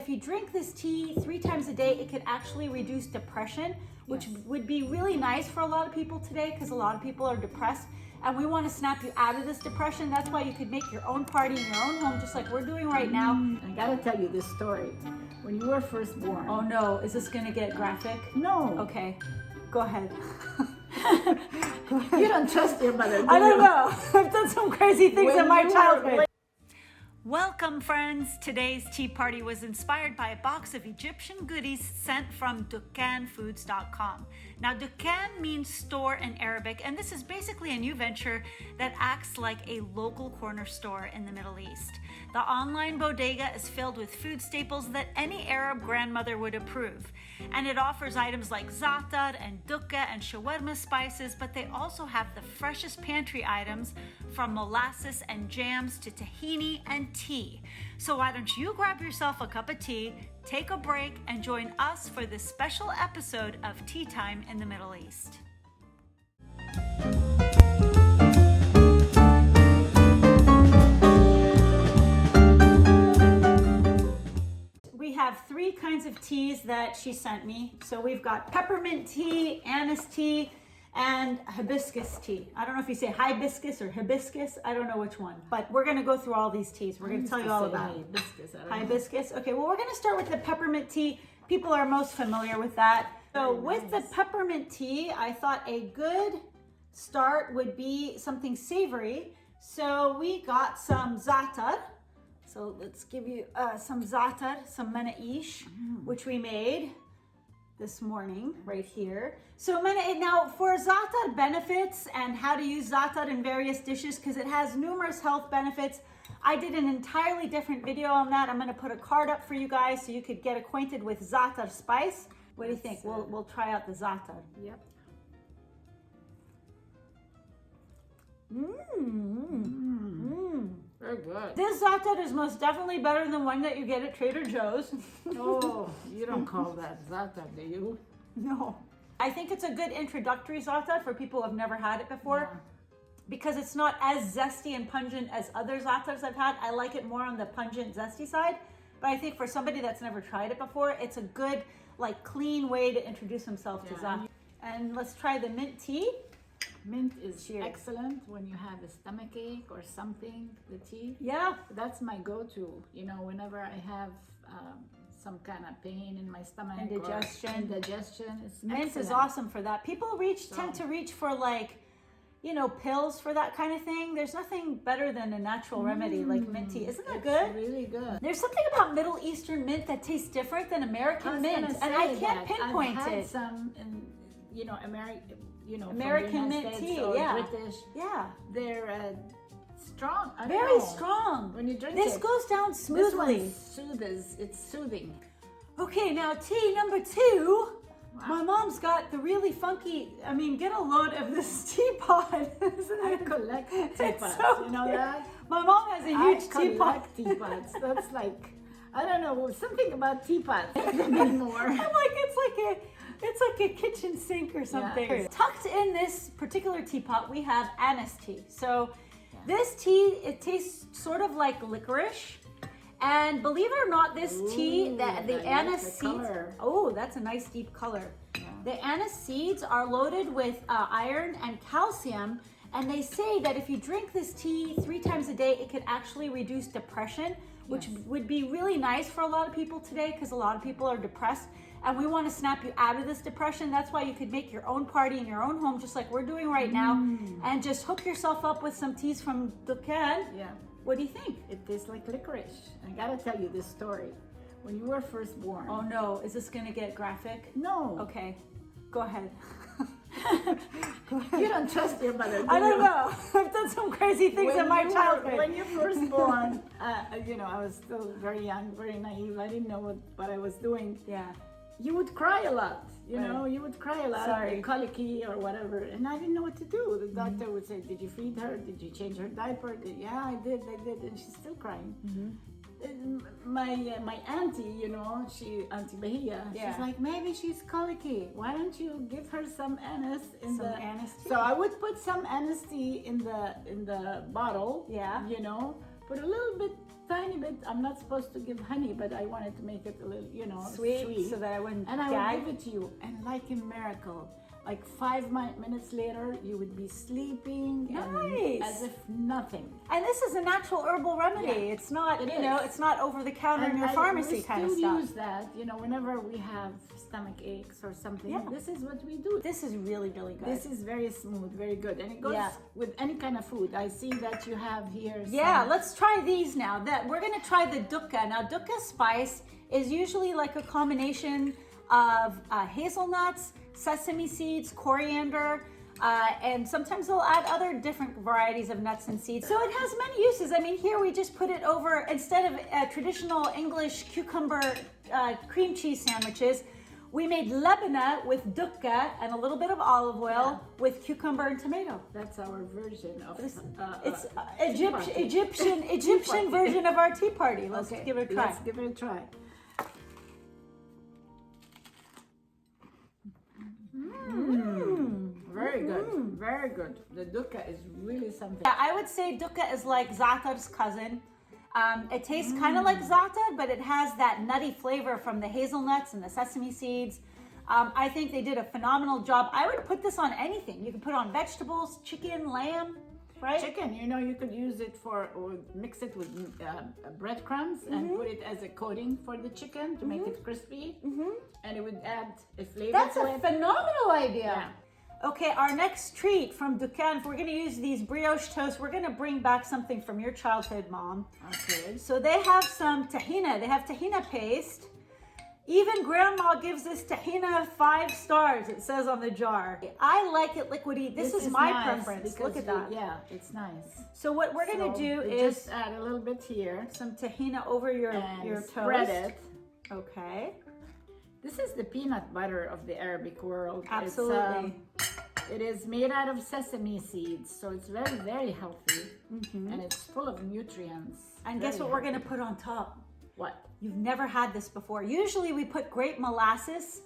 If you drink this tea 3 times a day, it could actually reduce depression, which would be really nice for a lot of people today because a lot of people are depressed and we want to snap you out of this depression. That's why you could make your own party in your own home, just like we're doing right now. I gotta tell you this story. When you were first born. Oh no, is this gonna get graphic? No. Okay, go ahead. Go ahead. You don't trust your mother, do I don't you? know. I've done some crazy things in my childhood. Welcome friends! Today's tea party was inspired by a box of Egyptian goodies sent from dukkanfoods.com. Now Dukkan means store in Arabic, and this is basically a new venture that acts like a local corner store in the Middle East. The online bodega is filled with food staples that any Arab grandmother would approve. And it offers items like Za'ATAR and Dukkha and shawarma spices, but they also have the freshest pantry items from molasses and jams to tahini and tea. So why don't you grab yourself a cup of tea, take a break, and join us for this special episode of Tea Time in the Middle East. We have 3 kinds of teas that she sent me. So we've got peppermint tea, anise tea, and hibiscus tea. I don't know if you say hibiscus or hibiscus. I don't know which one, but we're going to go through all these teas. We're going to tell you all about it. Hibiscus. Okay, well, we're going to start with the peppermint tea. People are most familiar with that. So with the peppermint tea, I thought a good start would be something savory. So we got some za'atar. So let's give you some za'atar, some menaish, which we made this morning right here. So now for za'atar benefits and how to use za'atar in various dishes, because it has numerous health benefits. I did an entirely different video on that. I'm going to put a card up for you guys so you could get acquainted with za'atar spice. What do you think? We'll try out the za'atar. Yep. Very good. This za'atar is most definitely better than the one that you get at Trader Joe's. Oh, you don't call that Zata, do you? No. I think it's a good introductory za'atar for people who have never had it before. Because it's not as zesty and pungent as other za'atars I've had. I like it more on the pungent, zesty side. But I think for somebody that's never tried it before, it's a good, like, clean way to introduce himself to za'atar. And let's try the mint tea. Mint is excellent when you have a stomachache or something, the tea. Yeah. That's my go-to, you know, whenever I have some kind of pain in my stomach. Indigestion. It's Mint excellent. is awesome for that. People tend to reach for, like, you know, pills for that kind of thing. There's nothing better than a natural remedy like mint tea. Isn't that good? Really good. There's something about Middle Eastern mint that tastes different than American mint, and I can't pinpoint I've had it. some in, you know, American mint tea, yeah. British. Yeah. They're strong. Very strong. When you drink this it. goes down smoothly. This one it's soothing. Okay, now tea number 2. Wow. My mom's got the really funky, I mean, get a load of this teapot. I collect teapots, so you know that? My mom has a huge teapot. Teapots. That's like, I don't know, something about teapots anymore. I'm like, it's like a kitchen sink or something. Yeah. Tucked in this particular teapot, we have anise tea. So this tea, it tastes sort of like licorice. And believe it or not, this tea, the anise seeds, that's a nice deep color. Yeah. The anise seeds are loaded with iron and calcium. And they say that if you drink this tea 3 times a day, it could actually reduce depression, which would be really nice for a lot of people today because a lot of people are depressed. And we want to snap you out of this depression. That's why you could make your own party in your own home, just like we're doing right now. And just hook yourself up with some teas from Dukkha. Yeah. What do you think? It tastes like licorice. I gotta tell you this story. When you were first born. Oh no, is this gonna get graphic? No. Okay, go ahead. You don't trust your mother, do I don't you? know. I've done some crazy things in my childhood. When you first born, you know, I was still very young, very naive. I didn't know what I was doing. Yeah. You would cry a lot, you know, you would cry a lot, Sorry. colicky or whatever, and I didn't know what to do. The doctor would say, did you feed her? Did you change her diaper? Yeah, I did, and she's still crying. And my auntie, you know, Auntie Bahia, she's like, maybe she's colicky. Why don't you give her some anise anise tea? So I would put some anise tea in the bottle, you know, put a little bit tiny bit. I'm not supposed to give honey, but I wanted to make it a little, you know, Sweet, so that I wouldn't And I gag. would give it to you. And like a miracle, like 5 minutes later, you would be sleeping. Nice. As if nothing. And this is a natural herbal remedy. Yeah, It's not, it you know, is. it's not over the counter in your pharmacy kind of We stuff. still use that, you know, whenever we have stomach aches or something. Yeah. This is what we do. This is really, really good. This is very smooth, very good. And it goes with any kind of food. I see that you have here Yeah, some- let's try these now. That we're gonna try the Dukkha. Now, Dukkha spice is usually like a combination of hazelnuts, sesame seeds, coriander, and sometimes they'll add other different varieties of nuts and seeds. So it has many uses. I mean, here we just put it over, instead of traditional English cucumber cream cheese sandwiches, we made lebana with Dukkha and a little bit of olive oil with cucumber and tomato. That's our version of It's tea party. Egyptian version of our tea party. Let's give it a try. Let's give it a try. Very good. Very good. The Dukkha is really something. Yeah, I would say Dukkha is like ZA'ATAR's cousin. It tastes kind of like Zata, but it has that nutty flavor from the hazelnuts and the sesame seeds. I think they did a phenomenal job. I would put this on anything. You can put it on vegetables, chicken, lamb, right? Chicken, you know, you could use it or mix it with breadcrumbs and put it as a coating for the chicken to make it crispy. And it would add a flavor That's to a it. phenomenal idea. Yeah. Okay, our next treat from Dukkha, if we're gonna use these brioche toast, we're gonna bring back something from your childhood, Mom. Okay. So they have some tahina. They have tahina paste. Even Grandma gives this tahina 5 stars, it says on the jar. I like it liquidy. This is my nice preference. Look because at that. Yeah, it's nice. So what we're gonna do we is just add a little bit here some tahina over your and toast. spread it. Okay. This is the peanut butter of the Arabic world. Absolutely. It is made out of sesame seeds, so it's very, very healthy, and it's full of nutrients. And guess what we're gonna put on top? What? You've never had this before. Usually we put grape molasses,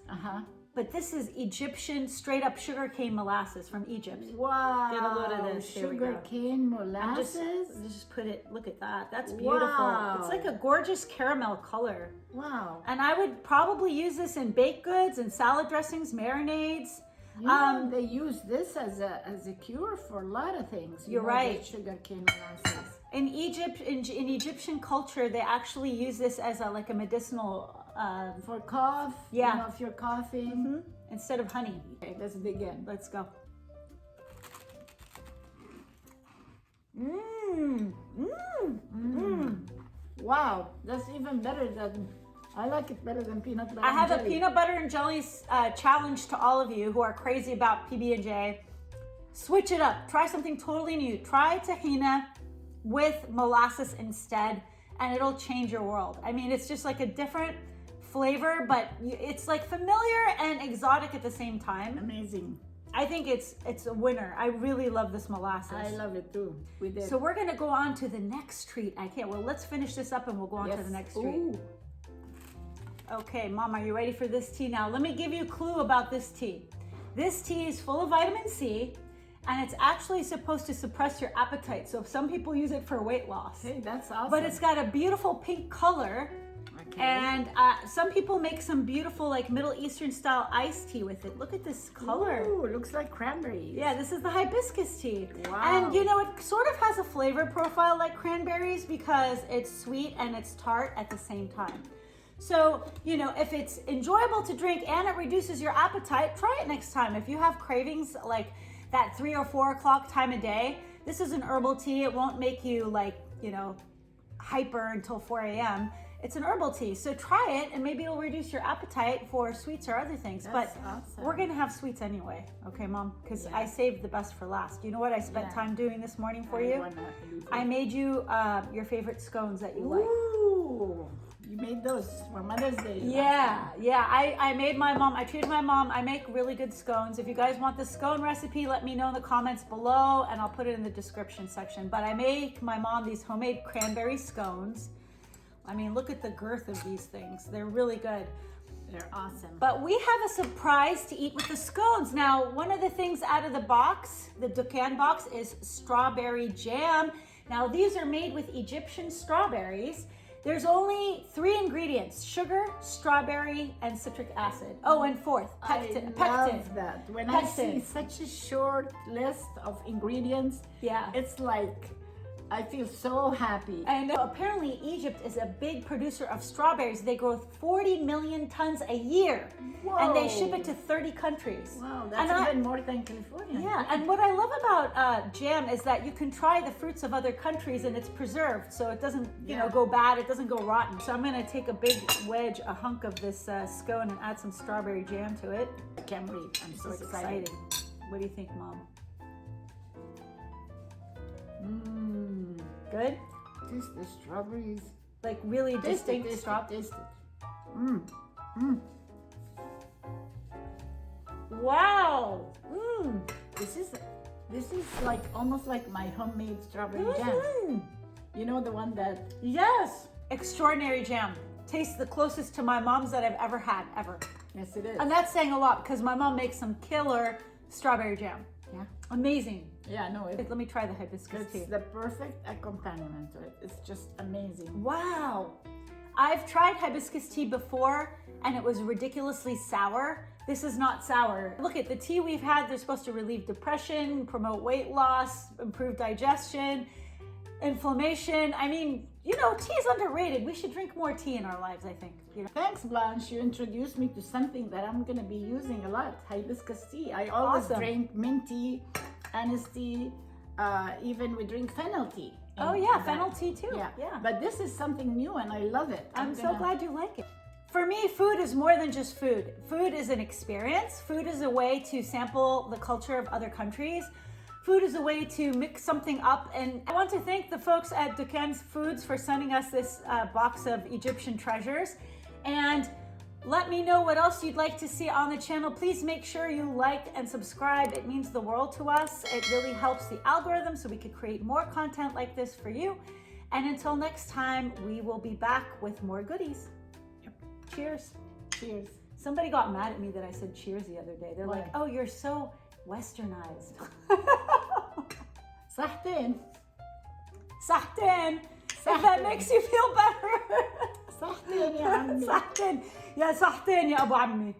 but this is Egyptian straight up sugarcane molasses from Egypt. Wow! Get a load of this. Here we go. Sugar cane molasses. Just put it, look at that. That's beautiful. Wow. It's like a gorgeous caramel color. Wow! And I would probably use this in baked goods and salad dressings, marinades. You know, they use this as a cure for a lot of things. You're right. Sugar cane molasses. In Egypt, in Egyptian culture, they actually use this as like a medicinal, For cough. Yeah. You know, if you're coughing. instead of honey. Okay, let's dig in. Let's go. Mmm. Mmm. Mmm. Wow, that's even better than. I like it better than peanut butter. I have and a jelly. peanut butter and jelly challenge to all of you who are crazy about PB&J. Switch it up. Try something totally new. Try tahina with molasses instead, and it'll change your world. I mean, it's just like a different flavor, but it's like familiar and exotic at the same time. Amazing. I think it's a winner. I really love this molasses. I love it too. We did. So we're gonna go on to the next treat. I can't. Well, let's finish this up and we'll go on to the next treat. Ooh. Okay, Mom, are you ready for this tea now? Let me give you a clue about this tea. This tea is full of vitamin C, and it's actually supposed to suppress your appetite. So some people use it for weight loss. Hey, that's awesome. But it's got a beautiful pink color. Okay. And some people make some beautiful like Middle Eastern style iced tea with it. Look at this color. Ooh, looks like cranberries. Yeah, this is the hibiscus tea. Wow. And you know, it sort of has a flavor profile like cranberries because it's sweet and it's tart at the same time. So, you know, if it's enjoyable to drink and it reduces your appetite, try it next time. If you have cravings like that 3 or 4 o'clock time of day, this is an herbal tea. It won't make you like, you know, hyper until 4 a.m. It's an herbal tea. So try it and maybe it'll reduce your appetite for sweets or other things. That's but awesome. we're going to have sweets anyway. Okay, Mom? Because I saved the best for last. You know what I spent time doing this morning for you? I made you your favorite scones that you like. Ooh, you made those for Mother's Day. Yeah. I made my mom, I treated my mom. I make really good scones. If you guys want the scone recipe, let me know in the comments below and I'll put it in the description section. But I make my mom these homemade cranberry scones. I mean, look at the girth of these things. They're really good. They're awesome. But we have a surprise to eat with the scones. Now, one of the things out of the box, the Dukkha box, is strawberry jam. Now these are made with Egyptian strawberries. There's only 3 ingredients: sugar, strawberry, and citric acid. Oh, and fourth, pectin. I love that. When I see such a short list of ingredients, Yeah. it's like, I feel so happy. And apparently Egypt is a big producer of strawberries. They grow 40 million tons a year. Whoa. And they ship it to 30 countries. Wow, that's even more than California. Yeah, and what I love about jam is that you can try the fruits of other countries and it's preserved, so it doesn't, you know, go bad, it doesn't go rotten. So I'm gonna take a big wedge, a hunk of this scone and add some strawberry jam to it. I can't wait. I'm so This is excited. exciting. What do you think, Mom? Mmm. Good? Taste the strawberries. Like really distinct strawberries. Taste it. Mmm. Mmm. Wow! Mmm! This is like almost like my homemade strawberry jam. You know, the one that, Yes! Extraordinary jam. Tastes the closest to my mom's that I've ever had, ever. yes it is. And that's saying a lot because my mom makes some killer strawberry jam. Yeah. Amazing. Yeah, no, Let me try the hibiscus tea. it's the perfect accompaniment to it. It's just amazing. Wow. I've tried hibiscus tea before and it was ridiculously sour. This is not sour. Look at the tea we've had. They're supposed to relieve depression, promote weight loss, improve digestion, inflammation. I mean, you know, tea is underrated. We should drink more tea in our lives, I think. You know? Thanks, Blanche. You introduced me to something that I'm going to be using a lot, hibiscus tea. I always Awesome. drink mint tea, anise tea, even we drink fennel tea. Oh yeah, fennel tea too. Yeah. But this is something new and I love it. I'm so glad you like it. For me, food is more than just food. Food is an experience. Food is a way to sample the culture of other countries. Food is a way to mix something up. And I want to thank the folks at Dukka's Foods for sending us this box of Egyptian treasures. And let me know what else you'd like to see on the channel. Please make sure you like and subscribe. It means the world to us. It really helps the algorithm so we could create more content like this for you. And until next time, we will be back with more goodies. Cheers. Cheers. Somebody got mad at me that I said cheers the other day. They're like, oh, you're so westernized. صحتين. صحتين. If that makes you feel better. صحتين يا عمي. صحتين. يا صحتين يا أبو عمي.